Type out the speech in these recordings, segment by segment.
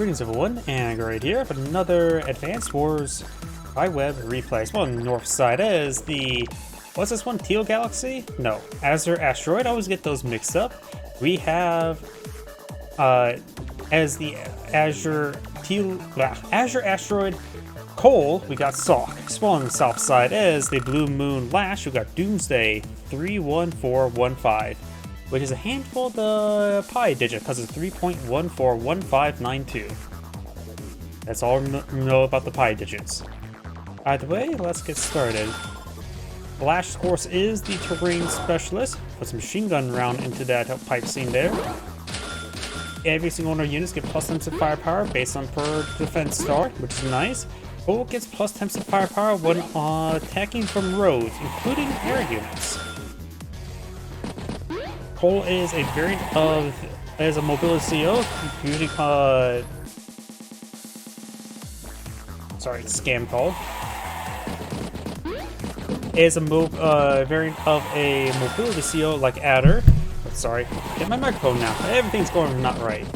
Greetings everyone, and right here for another Advanced Wars by Web replay. Well, on the north side is the, what's this one, Teal Galaxy? No, Azure Asteroid, I always get those mixed up. We have, as the Azure Asteroid Koal, we got Sock. Spawn on the south side is the Blue Moon Lash, we got Doomsday31415. Which is a handful of the pi digit, because it's 3.141592. That's all we know about the pi digits. Either way, let's get started. Lash, of course, is the terrain specialist. Put some machine gun round into that pipe scene there. Every single one of our units get plus 10% firepower based on per defense star, which is nice. Koal gets plus 10% firepower when attacking from roads, including air units. Koal is a variant of, as a mobility CO, usually scam call. Is a variant of a mobility CO like Adder. Sorry, get my microphone now. Everything's going not right.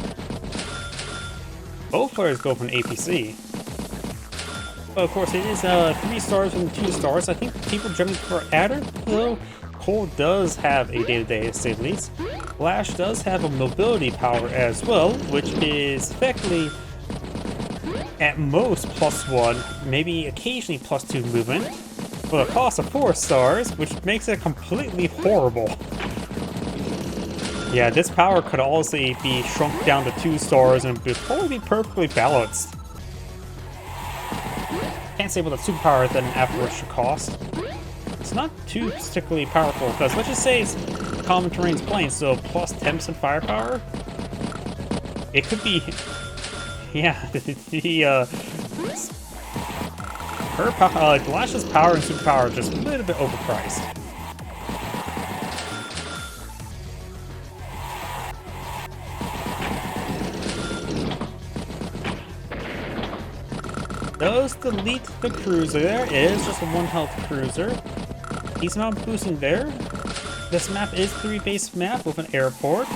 Both players go for an APC. But of course, it is 3 stars and 2 stars. I think people generally prefer Adder, though. Koal does have a day-to-day, to say the least. Lash does have a mobility power as well, which is effectively at most +1, maybe occasionally +2 movement, for a cost of 4 stars, which makes it completely horrible. Yeah, this power could also be shrunk down to 2 stars and would probably be perfectly balanced. Can't say what a superpower then afterwards should cost. It's not too particularly powerful, because let's just say it's common terrain's plain, so plus 10% firepower? It could be... yeah, Lash's power and superpower are just a little bit overpriced. Does delete the cruiser. There is just a 1 health cruiser. Decent amount of boosting there. This map is 3-base map with an airport.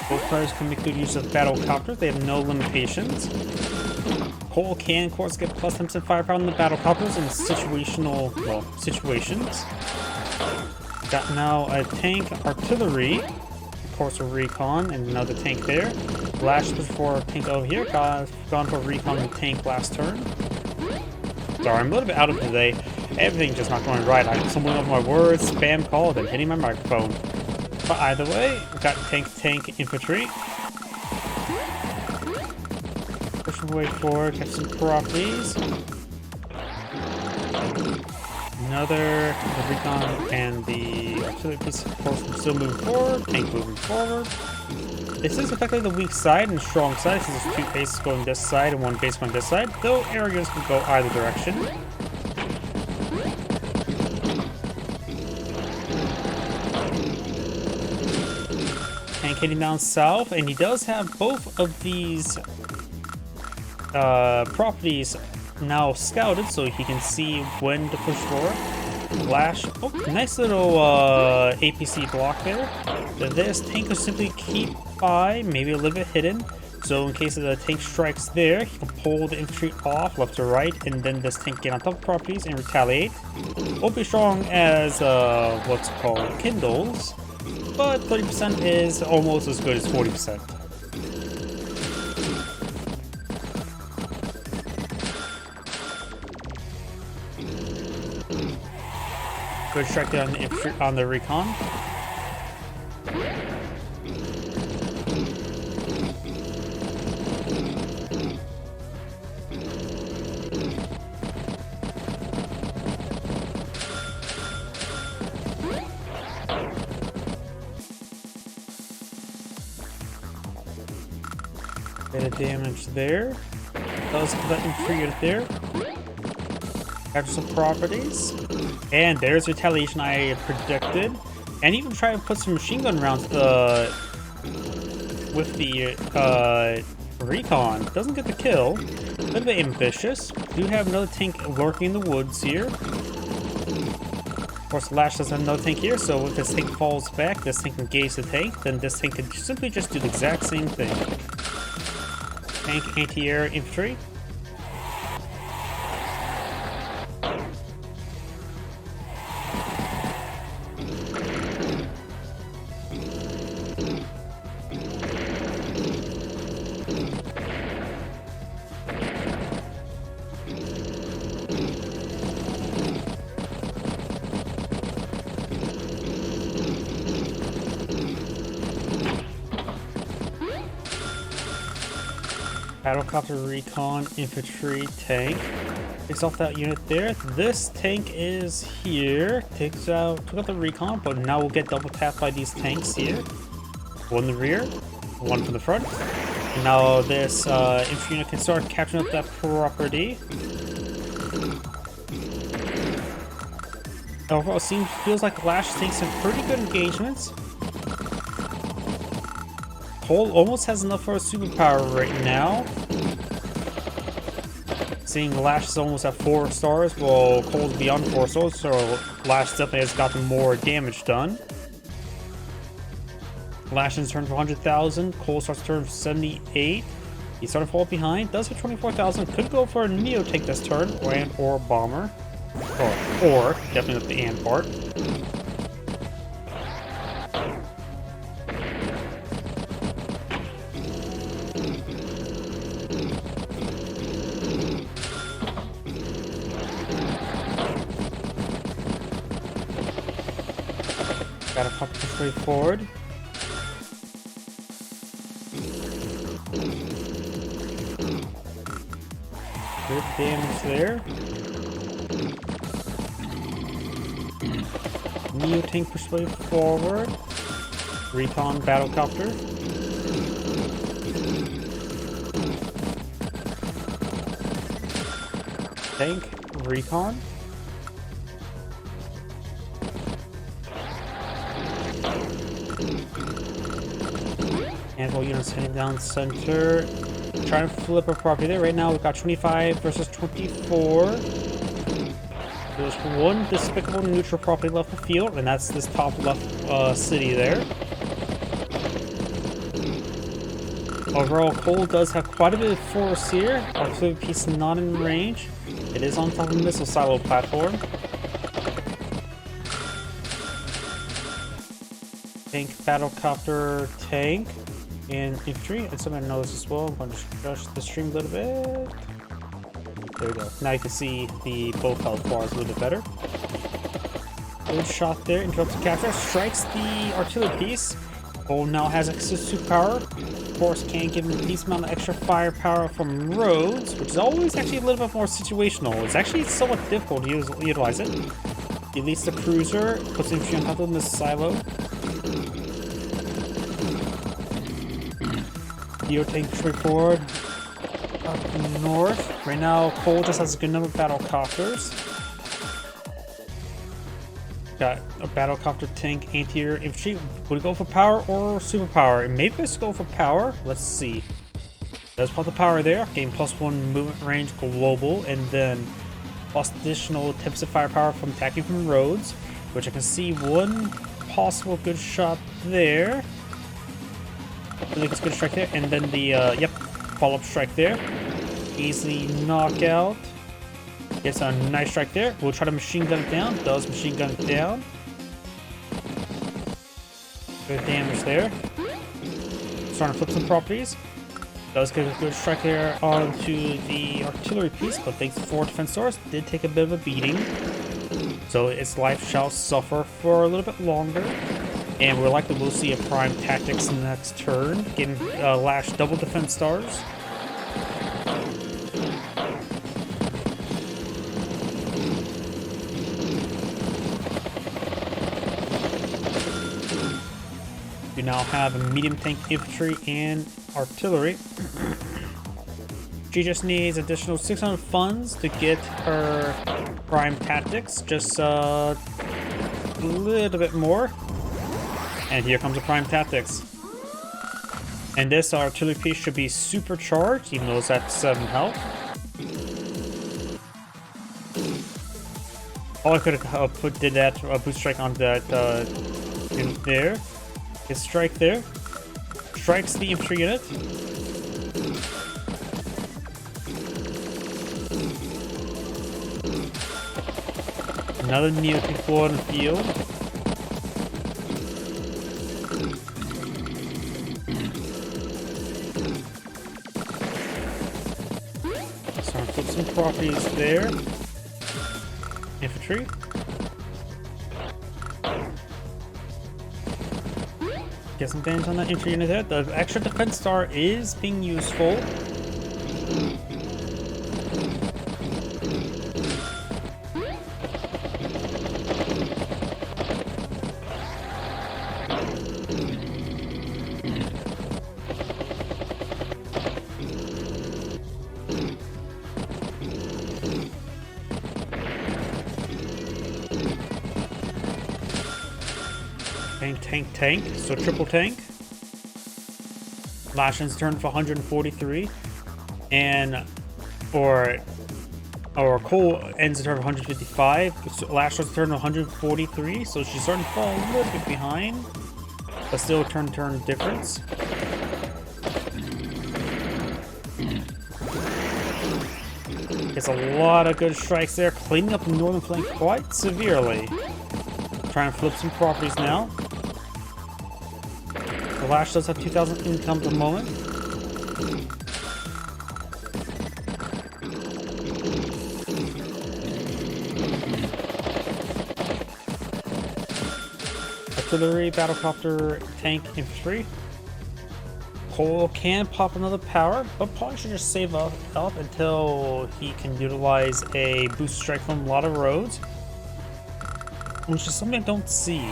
Both players can make good use of battle copters. They have no limitations. Koal can, of course, get plus 10% firepower on the battle copters in situational, well, situations. Got now a tank artillery. Of course, a recon and another tank there. Lash for a tank over here. Gone for a recon and tank last turn. Sorry, I'm a little bit out of today. Everything's just not going right. I'm stumbling over my words, spam call, then hitting my microphone. But either way, we've got tank infantry. Push our way forward, catch some properties. Another recon and the artillery piece, of course, still moving forward. Tank moving forward. This is effectively the weak side and strong side, since there's 2 bases going this side and 1 base going this side, though areas can go either direction. Tank heading down south, and he does have both of these properties now scouted, so he can see when to push forward. Lash, oh, nice little APC block there. This tank will simply keep by, maybe a little bit hidden, so in case the tank strikes there, he can pull the infantry off left to right, and then this tank get on top of properties and retaliate. Won't be strong as what's called Kindles, but 30% is almost as good as 40%. Good strike there on the recon. Bit of damage there. Does that infantry there. Capture some properties. And there's retaliation I predicted. And even try to put some machine gun rounds with the recon. Doesn't get the kill. A little bit ambitious. Do have another tank lurking in the woods here. Of course, Lash doesn't have another tank here, so if this tank falls back, this tank can engage the tank, then this tank can simply just do the exact same thing. tank anti-air infantry. Battlecopter recon infantry tank. Takes off that unit there. This tank is here. Took out the recon, but now we'll get double tapped by these tanks here. One in the rear, one from the front. And now this infantry unit can start capturing up that property. Overall, it feels like Lash takes some pretty good engagements. Koal almost has enough for a superpower right now. Seeing Lash is almost at 4 stars, while Koal's beyond 4 stars, so Lash definitely has gotten more damage done. Lash ends turn for 100,000, Koal starts turn for 78. He's starting to fall behind, does hit 24,000, could go for a Neo take this turn, or Bomber. Or definitely not the and part. Gotta pop this straight forward. Good damage there. Neo tank persuade forward. Recon battlecopter. Tank recon. Handful units heading down center. Trying to flip a property there. Right now we've got 25 versus 24. There's one despicable neutral property left in the field, and that's this top left city there. Overall, Koal does have quite a bit of force here. Artillery piece not in range. It is on top of a missile silo platform. Tank, battlecopter, tank, and infantry. And somebody knows as well. I'm going to adjust the stream a little bit. There we go. Now you can see the both health bars a little bit better. Good shot there. Interrupts the capture. Strikes the artillery piece. Koal now has access to power. Of course, can give him a decent amount of extra firepower from roads, which is always actually a little bit more situational. It's actually somewhat difficult to utilize it. Deletes the cruiser. Puts infantry on top of the silo. Neo tank straight forward. Up north. Right now, Koal just has a good number of battlecopters. Got a battlecopter tank, anti-air infantry. Would we go for power or superpower? Maybe let's go for power. Let's see. Let's put the power there. Gain +1 movement range global, and then plus additional 10% firepower from attacking from roads, which I can see one possible good shot there. I think it's a good strike there, and then the follow-up strike there. Easy knockout. Gets a nice strike there. We'll try to machine gun it down. Does machine gun it down. Good damage there. Starting to flip some properties. Does get a good strike there onto the artillery piece, but thanks to 4 defense stars, did take a bit of a beating. So its life shall suffer for a little bit longer. And we're likely we'll see a prime tactics next turn, getting Lash double defense stars. You now have a medium tank infantry and artillery. She just needs additional 600 funds to get her prime tactics, just a little bit more. And here comes the prime tactics. And this artillery piece should be supercharged, even though it's at 7 health. Oh, I could have did that boost strike on that unit there. His strike there. Strikes the infantry unit. Another Neotech floor on the field. So I'm gonna put some properties there. Infantry. Get some damage on that infantry unit there. The extra defense star is being useful. Tank. So triple tank. Lash ends turn for 143. And or Koal ends the turn for 155. So Lash starts the turn 143. So she's starting to fall a little bit behind. But still turn difference. Gets a lot of good strikes there, cleaning up the northern flank quite severely. Trying to flip some properties now. The Lash does have 2,000 income at the moment. Artillery, battlecopter, tank, infantry. Koal can pop another power, but probably should just save up until he can utilize a boost strike from a lot of roads, which is something I don't see.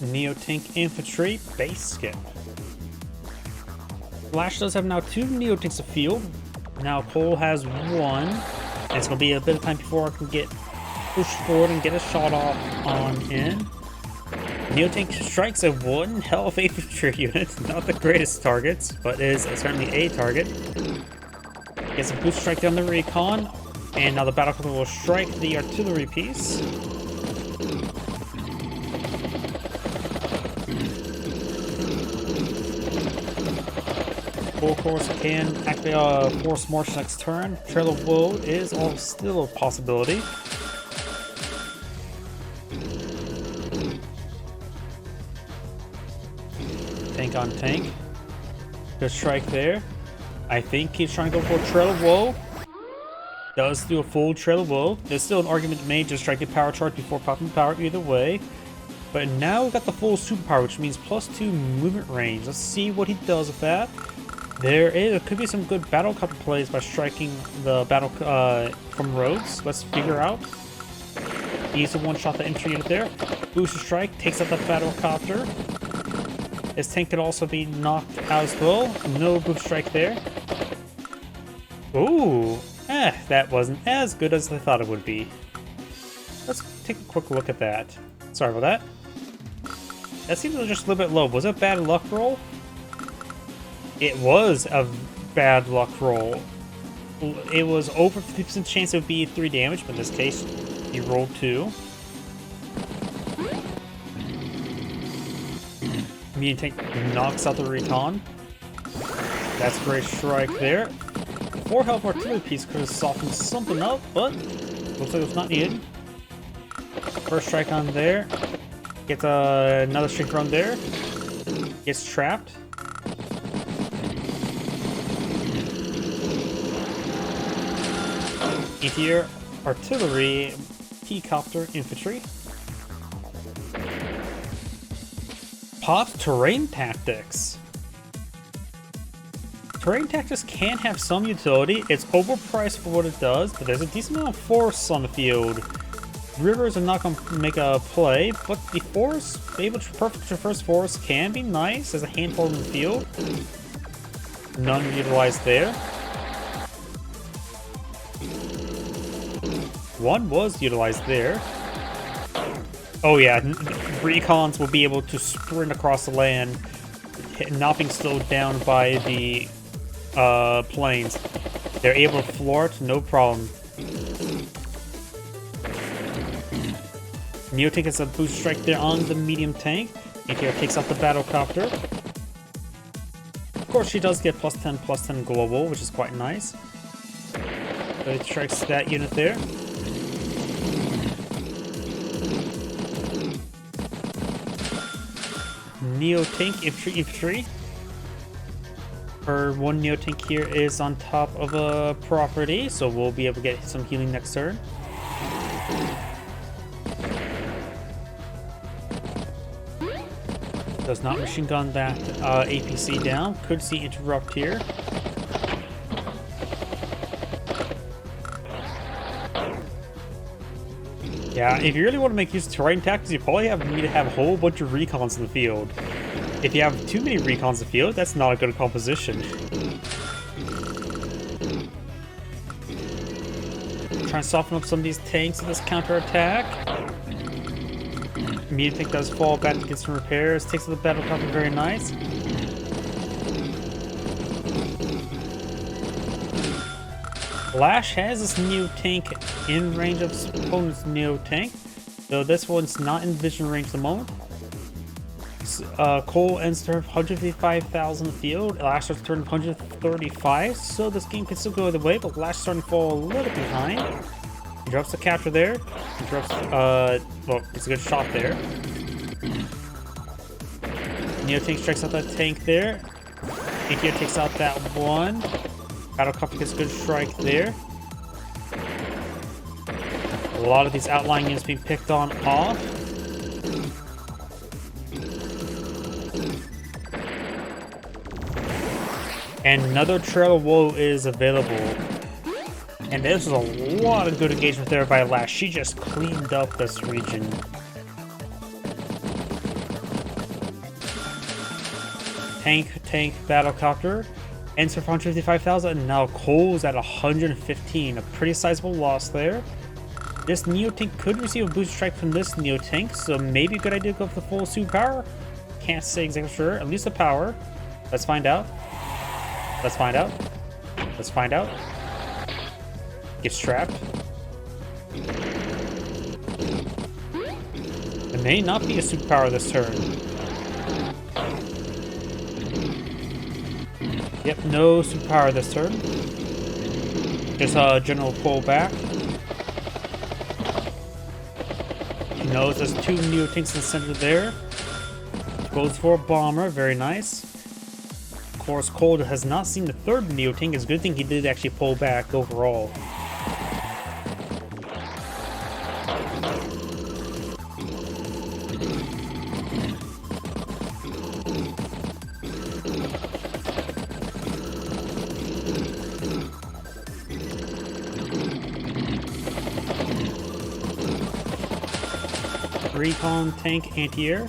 Neotank infantry base skip. Lash does have now 2 Neotanks afield. Now Koal has 1. And it's going to be a bit of time before I can get pushed forward and get a shot off on in. Neotank strikes a 1 hell of infantry unit. Not the greatest targets, but is certainly a target. Gets a boost strike down the recon. And now the battlecopter will strike the artillery piece. Of course, can activate a force march next turn. Trail of Woe is still a possibility. Tank on tank. Good strike there. I think he's trying to go for a Trail of Woe. Does do a full Trail of Woe. There's still an argument made to strike a power charge before popping power either way. But now we've got the full superpower, which means +2 movement range. Let's see what he does with that. There could be some good battlecopter plays by striking the battle from roads. Let's figure out. He's the one-shot the infantry unit there. Booster strike takes out the battlecopter. His tank could also be knocked out as well. No boost strike there. Ooh, that wasn't as good as I thought it would be. Let's take a quick look at that. Sorry about that. That seems just a little bit low. Was it a bad luck roll? It was a bad luck roll. It was over 50% chance it would be 3 damage, but in this case, he rolled 2. Medium tank knocks out the recon. That's a great strike there. 4 health artillery piece could have softened something up, but looks like it's not needed. First strike on there. Gets another strike run there. Gets trapped. Here, artillery, P-copter, infantry. Pop terrain tactics. Terrain tactics can have some utility. It's overpriced for what it does, but there's a decent amount of force on the field. Rivers are not going to make a play, but the force, able to perfect traverse force can be nice as a handful in the field. None utilized there. One was utilized there. Oh yeah, recons will be able to sprint across the land, not being slowed down by the planes. They're able to floor it, no problem. Neotank has a boost strike there on the medium tank. ATR takes out the battlecopter. Of course, she does get +10/+10 global, which is quite nice. So it strikes that unit there. Neotank infantry. Her one Neotank here is on top of a property, so we'll be able to get some healing next turn. Does not machine gun that APC down. Could see interrupt here. Yeah, if you really want to make use of terrain tactics, you probably need to have a whole bunch of recons in the field. If you have too many recons in the field, that's not a good composition. Try and soften up some of these tanks with this counterattack. Medium tank does fall back to get some repairs. Takes out the battlecopter, very nice. Lash has this Neo tank in range of opponent's Neo tank, though this one's not in vision range at the moment. Koal ends turn 155,000 in the field. Lash starts turn 135, so this game can still go either way, but Lash starting to fall a little behind. He drops the capture there. He drops, well, it's a good shot there. Neo tank strikes out that tank there. ATR takes out that one. Battlecopter gets a good strike there. A lot of these outlying units being picked on off. And another Trail of Woe is available. And this was a lot of good engagement there by Lash. She just cleaned up this region. Tank, battlecopter. Ends for 155,000, and now Koal's at 115. A pretty sizable loss there. This Neotank could receive a boost strike from this Neotank, so maybe a good idea to go for the full superpower. Can't say exactly sure. At least the power. Let's find out. Let's find out. Let's find out. Gets trapped. It may not be a superpower this turn. Yep, no superpower this turn. Just a general pullback. He knows there's two Neotanks in the center there. Goes for a bomber, very nice. Of course, Koal has not seen the third Neotank. It's a good thing he did actually pull back overall. Recon tank anti-air.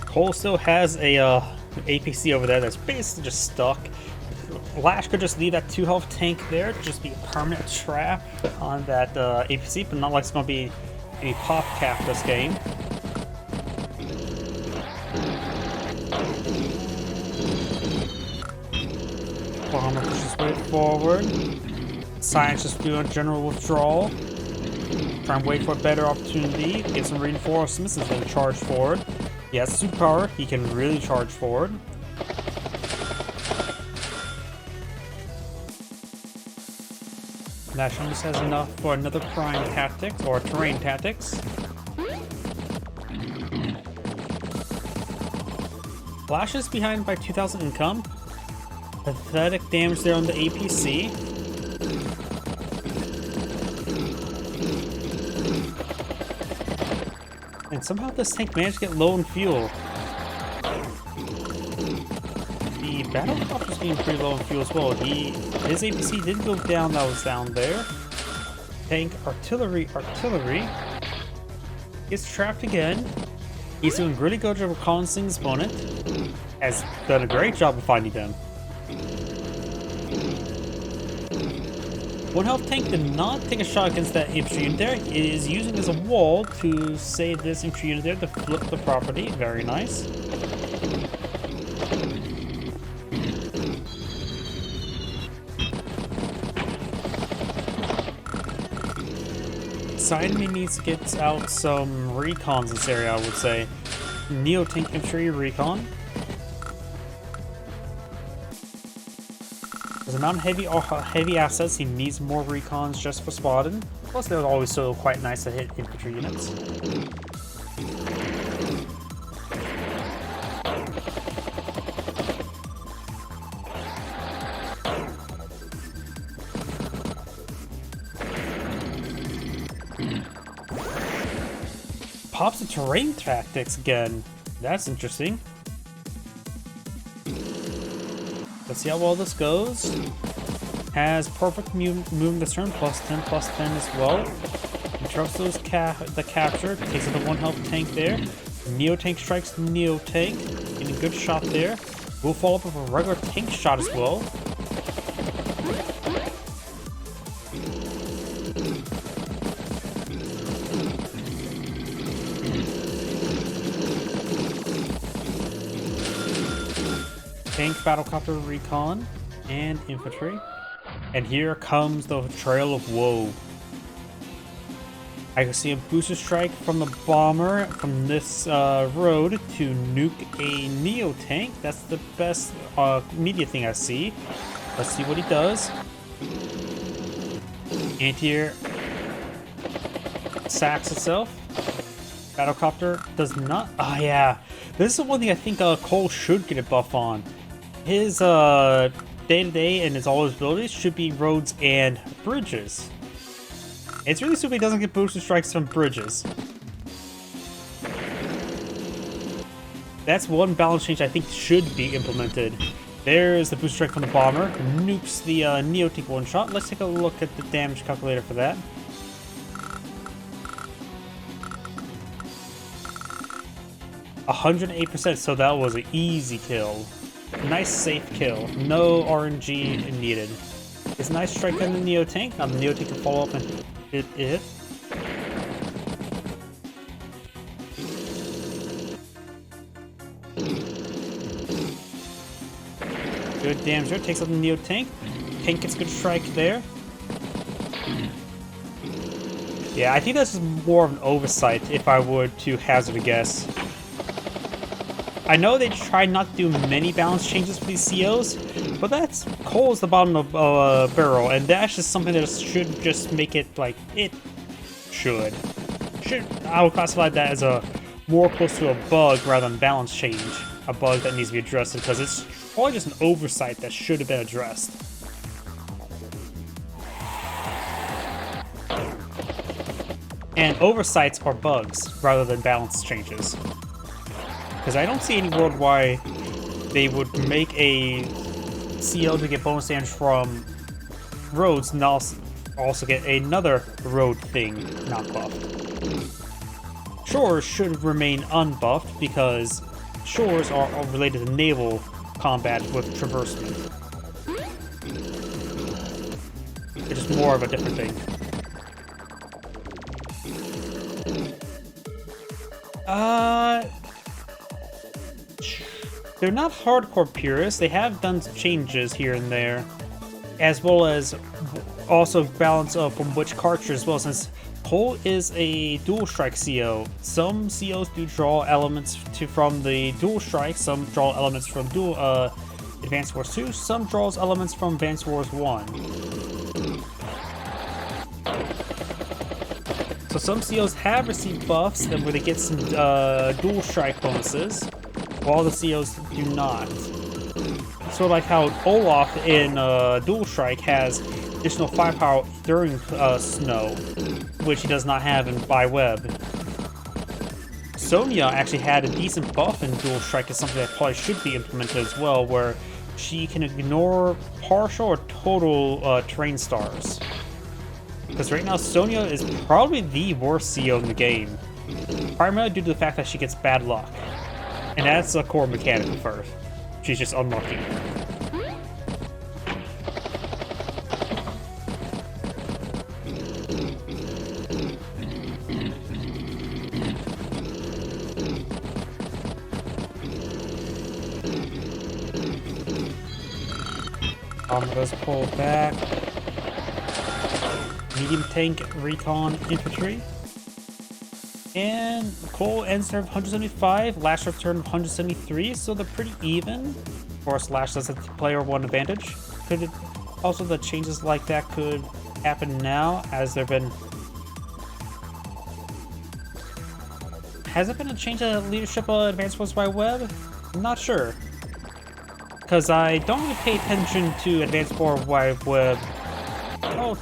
Koal still has a APC over there that's basically just stuck. Lash could just leave that 2 health tank there to just be a permanent trap on that APC, but not like it's going to be any pop cap this game. Bomber pushes way forward. Science just doing a general withdrawal. Try and wait for a better opportunity. Get some reinforcements and then charge forward. He has superpower. He can really charge forward. Lash almost has enough for another prime tactics or terrain tactics. Lash is behind by 2,000 income. Pathetic damage there on the APC. And somehow this tank managed to get low in fuel. The battlecopter's being pretty low in fuel as well. His APC did go down, that was down there. Tank, artillery. Gets trapped again. He's doing really good job of reconnaissing his opponent. Has done a great job of finding them. One health tank did not take a shot against that infantry unit there. It is using as a wall to save this infantry unit there to flip the property. Very nice. Side enemy needs to get out some recons in this area, I would say. Neo-tank infantry recon. There's a amount of heavy assets, he needs more recons just for spotting. Plus they're always so quite nice to hit infantry units. Pops the terrain tactics again. That's interesting. Let's see how well this goes. Has perfect movement this turn, +10, +10 as well. Interrupts those the capture, takes out the 1 health tank there. Neo tank strikes the Neo tank, getting a good shot there. We'll follow up with a regular tank shot as well. Tank, battlecopter, recon, and infantry. And here comes the trail of woe. I can see a booster strike from the bomber from this road to nuke a Neo tank. That's the best immediate thing I see. Let's see what he does. Anti-air sacks itself. Battlecopter does not. Oh yeah, this is the one thing I think Koal should get a buff on. His day-to-day and all his abilities should be roads and bridges. It's really stupid he doesn't get booster strikes from bridges. That's one balance change I think should be implemented. There's the booster strike from the bomber. Nukes the Neo tank one shot. Let's take a look at the damage calculator for that. %108%, so that was an easy kill. Nice safe kill. No RNG needed. It's a nice strike on the Neo tank. Now the Neo tank can follow up and hit it. Good damage there. Takes out the Neo tank. Tank gets a good strike there. Yeah, I think this is more of an oversight if I were to hazard a guess. I know they try not to do many balance changes for these COs, but that's Koal's the bottom of barrel, and that's just something that should just make it like it should. I would classify that as a more close to a bug rather than balance change, a bug that needs to be addressed because it's probably just an oversight that should have been addressed. And oversights are bugs rather than balance changes. Because I don't see any world why they would make a CO to get bonus damage from roads and also get another road thing not buffed. Shores should remain unbuffed because shores are related to naval combat with traversement. It's just more of a different thing. They're not hardcore purists. They have done some changes here and there, as well as also balance from which cartridge as well, since Koal is a dual strike CO. Some COs do draw elements from the dual strike, some draw elements from Advanced Wars 2, some draws elements from Advanced Wars 1. So some COs have received buffs where they get some dual strike bonuses, while the COs do not. So like how Olaf in Dual Strike has additional firepower during snow, which he does not have in By Web. Sonya actually had a decent buff in Dual Strike, is something that probably should be implemented as well, where she can ignore partial or total terrain stars. Because right now Sonya is probably the worst CO in the game, primarily due to the fact that she gets bad luck. And that's a core mechanic of her. She's just unlucky. Armor does pull back. Medium tank, recon, infantry. And Koal ends turn of 175, Lash return of 173, so they're pretty even. Of course, Lash does have the player one advantage. Could it, also, the changes like that could happen now, as there been. Has it been a change of leadership of Advanced Wars by Web? I'm not sure. Because I don't really pay attention to Advanced Wars by Web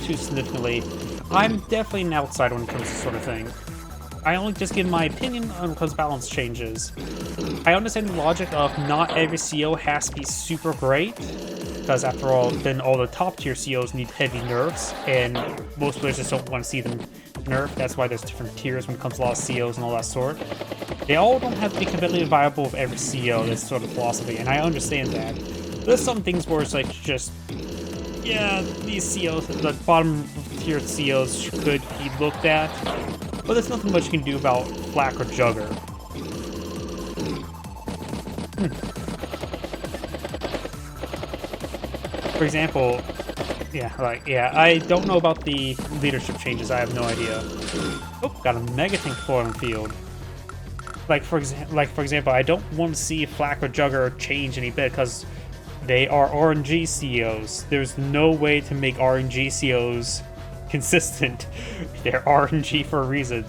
too significantly. I'm definitely an outsider when it comes to this sort of thing. I only just give my opinion on because balance changes. I understand the logic of not every CO has to be super great, because after all, then all the top tier COs need heavy nerfs, and most players just don't want to see them nerfed. That's why there's different tiers when it comes to a lot of COs and all that sort. They all don't have to be completely viable with every CO, this sort of philosophy, and I understand that. There's some things where it's like just, yeah, these COs, the bottom tier COs could be looked at, but there's nothing much you can do about Flak or Jugger. For example, I don't know about the leadership changes. I have no idea. Oh, got a Mega Tank deployed on the field. Like for example, I don't want to see Flak or Jugger change any bit because they are RNG COs. There's no way to make RNG COs consistent. They're RNG for a reason.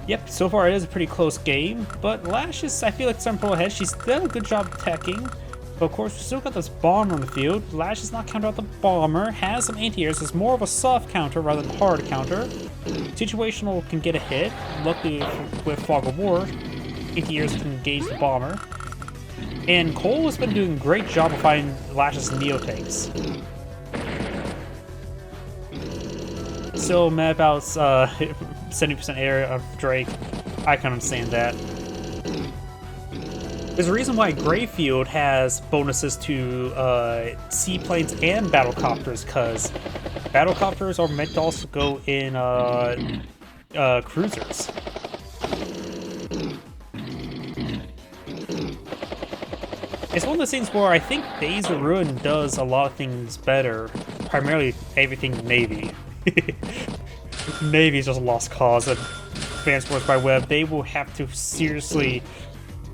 Yep, so far it is a pretty close game, but Lash is, I feel like, some pro ahead. She's done a good job attacking, but of course we still got this bomber on the field. Lash does not counter out the bomber, has some anti-airs, it's more of a soft counter rather than hard counter. Situational can get a hit, luckily with Fog of War, anti-airs can engage the bomber. And Koal has been doing a great job of fighting Lash's neo-tanks. Still mad about 70% area of Drake. I can understand that. There's a reason why Greyfield has bonuses to seaplanes and battlecopters, because battlecopters are meant to also go in cruisers. It's one of those things where I think Days of Ruin does a lot of things better, primarily everything Navy. Navy's just a lost cause at Advanced Wars by Web. They will have to seriously,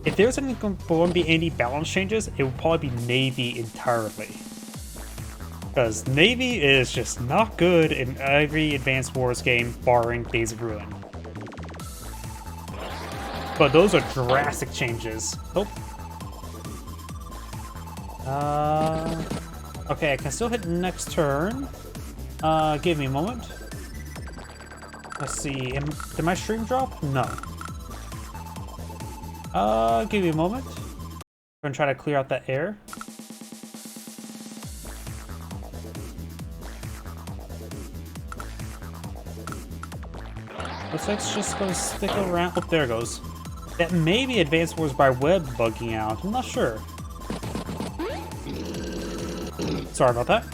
if there's going to be any balance changes, it will probably be Navy entirely. Because Navy is just not good in every Advanced Wars game, barring Days of Ruin. But those are drastic changes. Oh. Okay, I can still hit next turn. Give me a moment. Let's see, did my stream drop? No. Give me a moment. I'm gonna try to clear out that air. Looks like it's just gonna stick around. Oh, there it goes. That may be Advanced Wars by Web bugging out. I'm not sure. Sorry about that.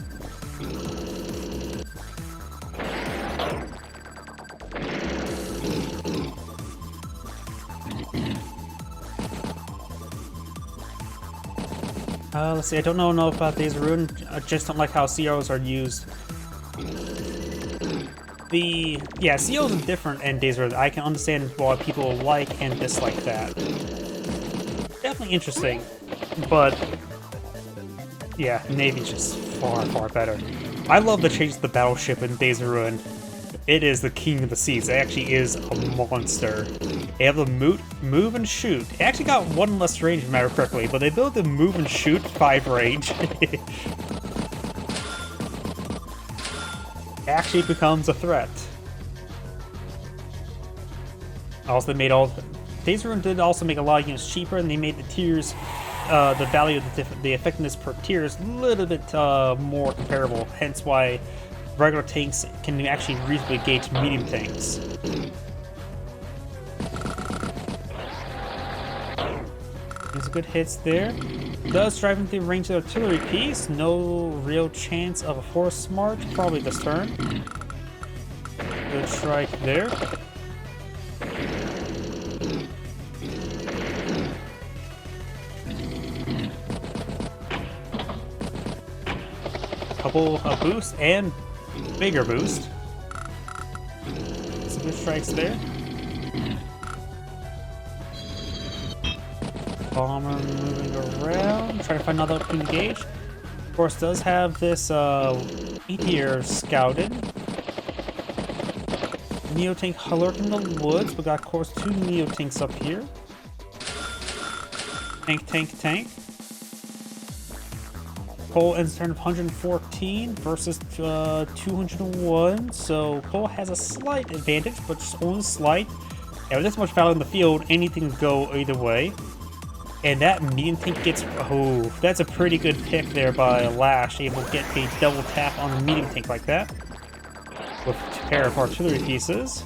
Let's see, I don't know enough about Days of Ruin. I just don't like how COs are used. COs are different in Days of Ruin. I can understand why people like and dislike that. Definitely interesting, but yeah, Navy's just far, far better. I love the change to the battleship in Days of Ruin. It is the king of the seas. It actually is a monster. They have the move and shoot. It actually got one less range, if I remember correctly, but they built the move and shoot 5 range. It actually becomes a threat. Also, they made Days of Ruin did also make a lot of units cheaper, and they made the tiers, the value of the effectiveness per tier is a little bit more comparable. Hence why regular tanks can actually reasonably gauge medium tanks. There's good hits there. Does drive into the range of the artillery piece. No real chance of a force smart. Probably this turn. Good strike there. couple of boosts and bigger boost. Some good strikes there. Bomber moving around, trying to find another open gauge. Of course, does have this meteor scouted. Neo-tank lurking in the woods, but got, of course, 2 Neo-tanks up here. Tank. Koal ends turn of 114 versus 201, so Koal has a slight advantage, but just only slight. And with this much battle in the field, anything can go either way. And that medium tank gets... Oh, that's a pretty good pick there by Lash, able to get a double tap on the medium tank like that. With a pair of artillery pieces.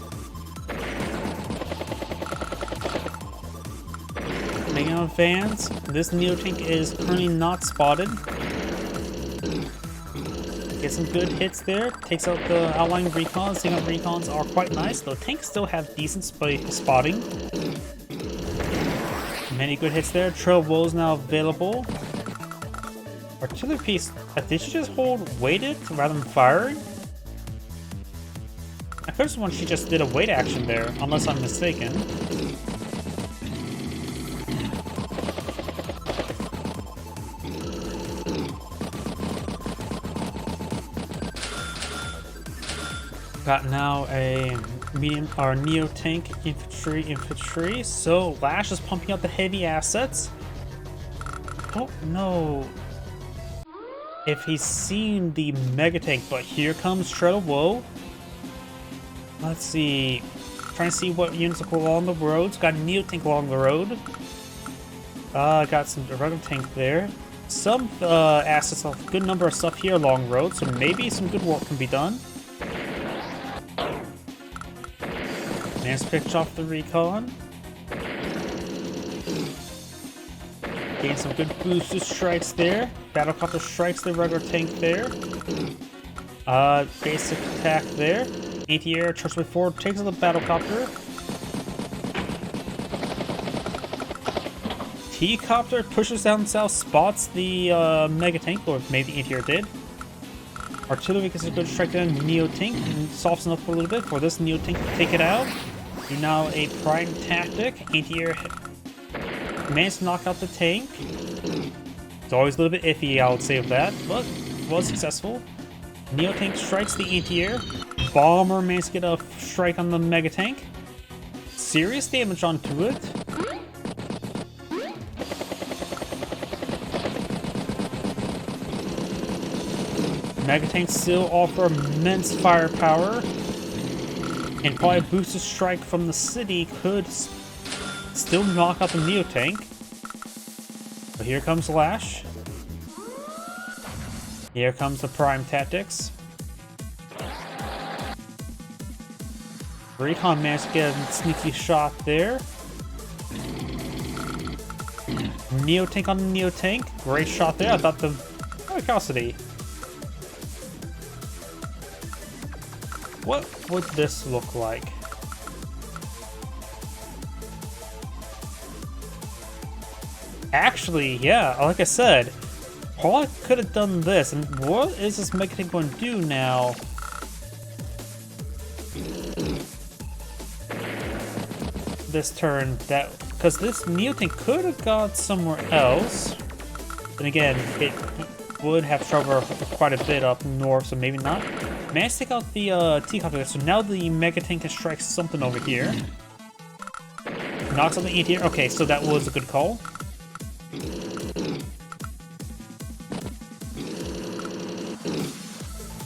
Making an advance. This Neo tank is currently not spotted. Get some good hits there. Takes out the outlying recons. Taking out recons are quite nice, though tanks still have decent spotting. Many good hits there. Trail Woe is now available. Artillery piece. Did she just hold weighted rather than firing? I could have sworn she just did a weight action there, unless I'm mistaken. Got now a medium or Neo tank infantry. So Lash is pumping out the heavy assets. Don't know if he's seen the mega tank, but here comes Trail Woe. Let's see. Trying to see what units are along the roads. Got a Neo tank along the road. Got some regular tank there. Some assets, a good number of stuff here along the road, so maybe some good work can be done. Man's picked off the recon. Gain some good boosted strikes there. Battlecopter strikes the regular tank there. Basic attack there. Anti-air charges way forward, takes out the battlecopter. T-copter pushes down south, spots the mega tank, or maybe anti-air did. Artillery gets a good strike down Neo tank and softens up a little bit for this Neo tank to take it out. Do now a prime tactic. Anti-air managed to knock out the tank. It's always a little bit iffy, I would say, of that, but was successful. Neo tank strikes the anti-air. Bomber managed to get a strike on the mega tank. Serious damage onto it. Mega tanks still offer immense firepower, and probably a boosted strike from the city could still knock out the Neo tank. But here comes Lash. Here comes the prime tactics. Recon managed to get a sneaky shot there. Neo tank on the Neo tank. Great shot there. I thought the curiosity. What would this look like? Actually, yeah, like I said, Koal could have done this. And what is this mega tank going to do now? This turn, that because this Neo tank could have gone somewhere else. And again, it would have trouble quite a bit up north, so maybe not. Managed to take out the T-copter, so now the mega tank can strike something over here. Knocks out the anti-air. Okay, so that was a good call.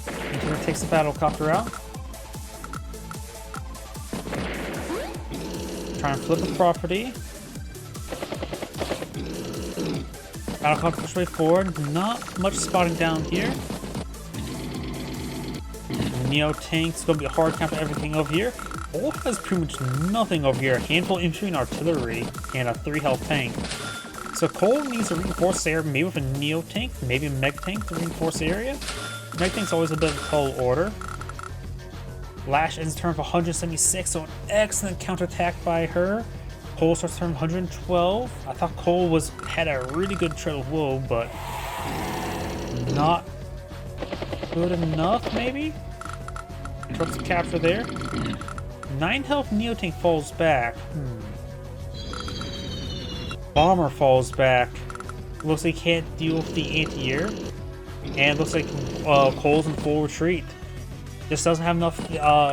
Anti-air takes the battlecopter out. Try and flip the property. Battlecopter push way forward. Not much spotting down here. Neo tank's gonna be a hard count for everything over here. Koal has pretty much nothing over here. A handful of infantry and artillery, and a 3 health tank. So Koal needs to reinforce the area, maybe with a Neo tank, maybe a mega tank to reinforce the area. Mega tank's always a bit of a tall order. Lash ends turn for 176, so an excellent counterattack by her. Koal starts turn 112. I thought Koal had a really good Trail Woe, but not Good enough, maybe? Trucks capture there. 9 health Neotank falls back. Bomber falls back. Looks like he can't deal with the anti-air. And looks like Koal's in full retreat. Just doesn't have enough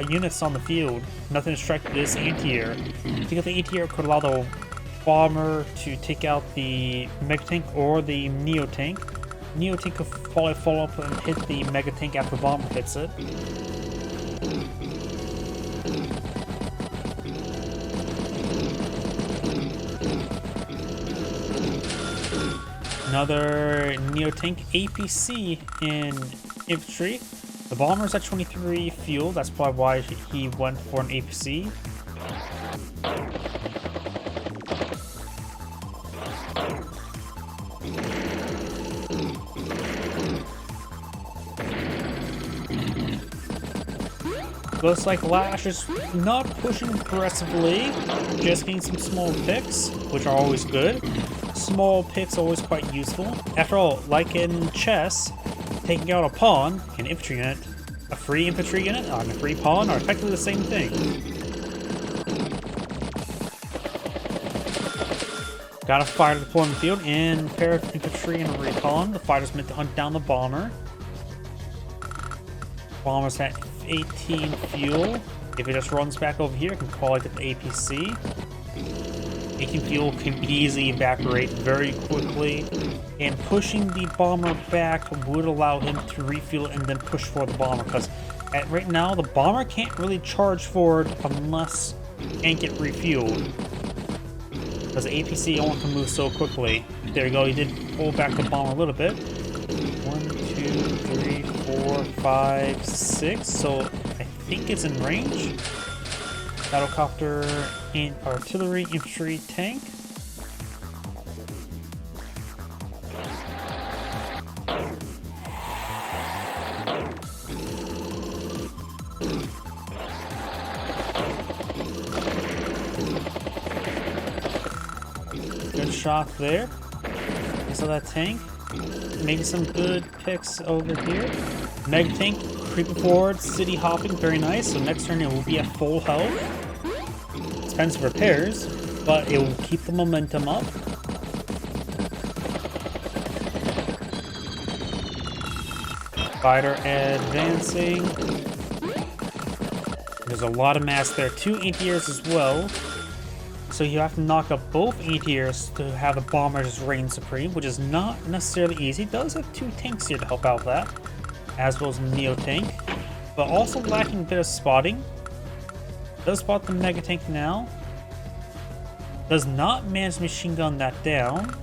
units on the field. Nothing to strike this anti-air. I think the anti-air could allow the bomber to take out the Mega Tank or the Neotank. Neotank could probably follow up and hit the Mega Tank after the bomber hits it. Another Neotank APC in infantry. The bomber's at 23 fuel, that's probably why he went for an APC. Looks like Lash is not pushing aggressively, just getting some small picks, which are always good. Small picks are always quite useful. After all, like in chess, taking out a pawn, an infantry unit, a free infantry unit, and a free pawn are effectively the same thing. Got a fighter deployed in the field, and a pair of infantry and a recon. The fighter's meant to hunt down the bomber. Bomber's at 18 fuel. If it just runs back over here, it can probably get the APC. 18 fuel can easily evaporate very quickly, and pushing the bomber back would allow him to refuel and then push for the bomber, because right now the bomber can't really charge forward unless it can get refueled, because the APC only can move so quickly. There you go, he did pull back the bomber a little bit. 1, 2, 3, 4, 5, 6, so I think it's in range. Battlecopter and artillery, infantry, tank. Good shot there. I saw that tank. Maybe some good picks over here. Mega tank creeping forward, city hopping, very nice. So next turn it will be at full health. Expensive repairs, but it will keep the momentum up. Fighter advancing. There's a lot of mass there. 2 anti-airs as well. So you have to knock up both anti-airs to have the bomber just reign supreme, which is not necessarily easy. It does have 2 tanks here to help out that, as well as a Neo tank, but also lacking a bit of spotting. Does spot the Mega Tank now. Does not manage to machine gun that down.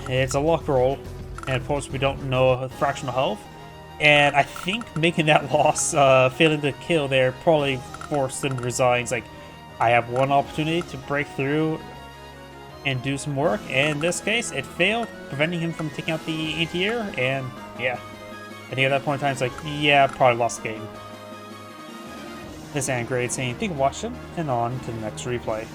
It's a luck roll, and of course we don't know a fractional health. And I think making that loss, failing to kill there, probably forced him to resign. It's like, I have one opportunity to break through and do some work, and in this case, it failed, preventing him from taking out the anti-air, and yeah. I think at that point in time, it's like, yeah, probably lost the game. This is great saying, thank you for watching, and on to the next replay.